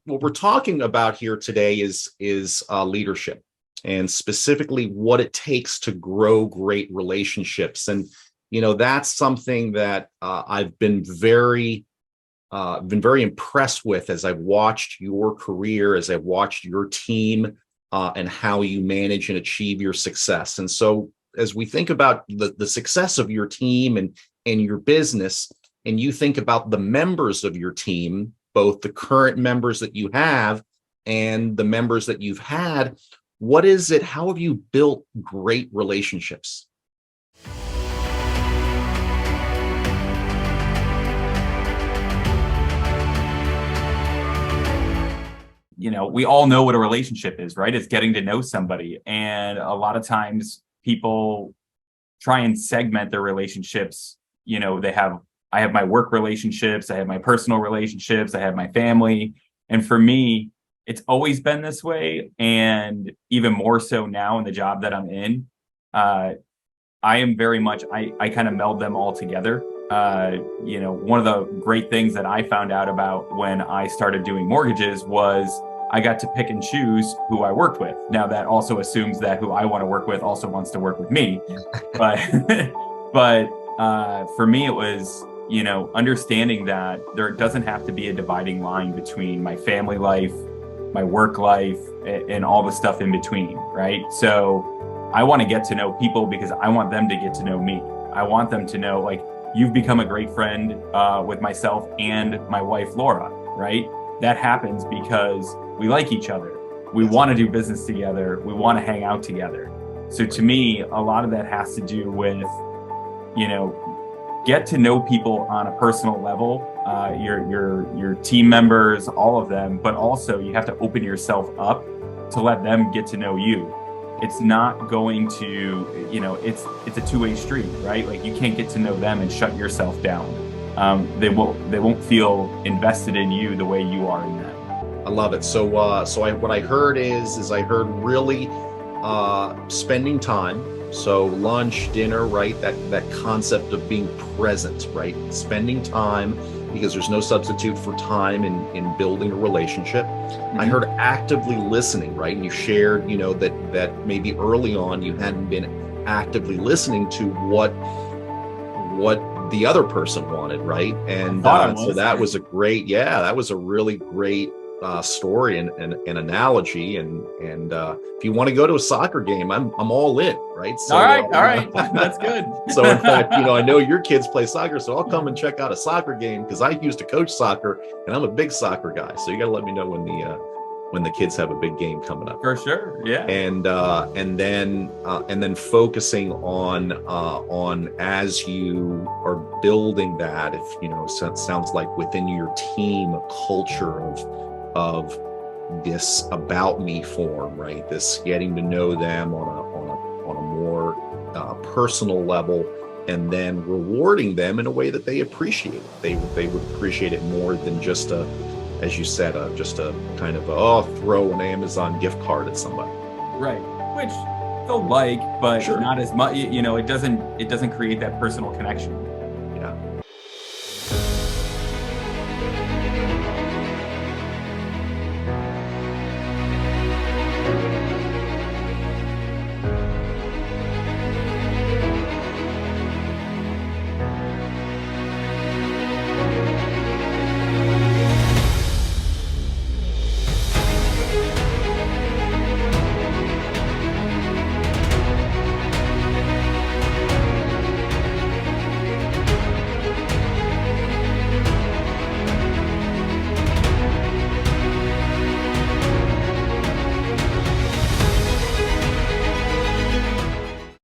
what we're talking about here today is leadership, and specifically what it takes to grow great relationships. And that's something that I've been very impressed with as I've watched your career, as I've watched your team, and how you manage and achieve your success. And so, as we think about the success of your team and your business, and you think about the members of your team, both the current members that you have and the members that you've had, what is it? How have you built great relationships? We all know what a relationship is, right? It's getting to know somebody. And a lot of times people try and segment their relationships. I have my work relationships, I have my personal relationships, I have my family. And for me, it's always been this way. And even more so now in the job that I'm in, I am very much, I kind of meld them all together. One of the great things that I found out about when I started doing mortgages was I got to pick and choose who I worked with. Now that also assumes that who I want to work with also wants to work with me. But, for me, it was, understanding that there doesn't have to be a dividing line between my family life, my work life, and all the stuff in between, right? So I want to get to know people because I want them to get to know me. I want them to know, like, you've become a great friend with myself and my wife, Laura, right? That happens because we like each other. We want to do business together. We want to hang out together. So to me, a lot of that has to do with, get to know people on a personal level, your team members, all of them, but also you have to open yourself up to let them get to know you. It's not going to, it's a two-way street, right? Like, you can't get to know them and shut yourself down. They won't feel invested in you the way you are in them. I love it. So what I heard is I heard really spending time. So lunch, dinner, right? That concept of being present, right? Spending time, because there's no substitute for time in building a relationship. Mm-hmm. I heard actively listening, right? And you shared, that maybe early on you hadn't been actively listening to what the other person wanted, right? And so that was that was a really great story and analogy. And if you want to go to a soccer game, I'm all in, right? So, all right, that's good. So in fact, I know your kids play soccer, so I'll come and check out a soccer game because I used to coach soccer and I'm a big soccer guy. So you got to let me know when the kids have a big game coming up. For sure, yeah. And then focusing on as you are building that, if so it sounds like within your team a culture of this about me form, right? This getting to know them on a more personal level, and then rewarding them in a way that they appreciate it. They would appreciate it more than just as you said, just a kind of throw an Amazon gift card at somebody. Right, which they'll like, but sure, not as much. It doesn't create that personal connection.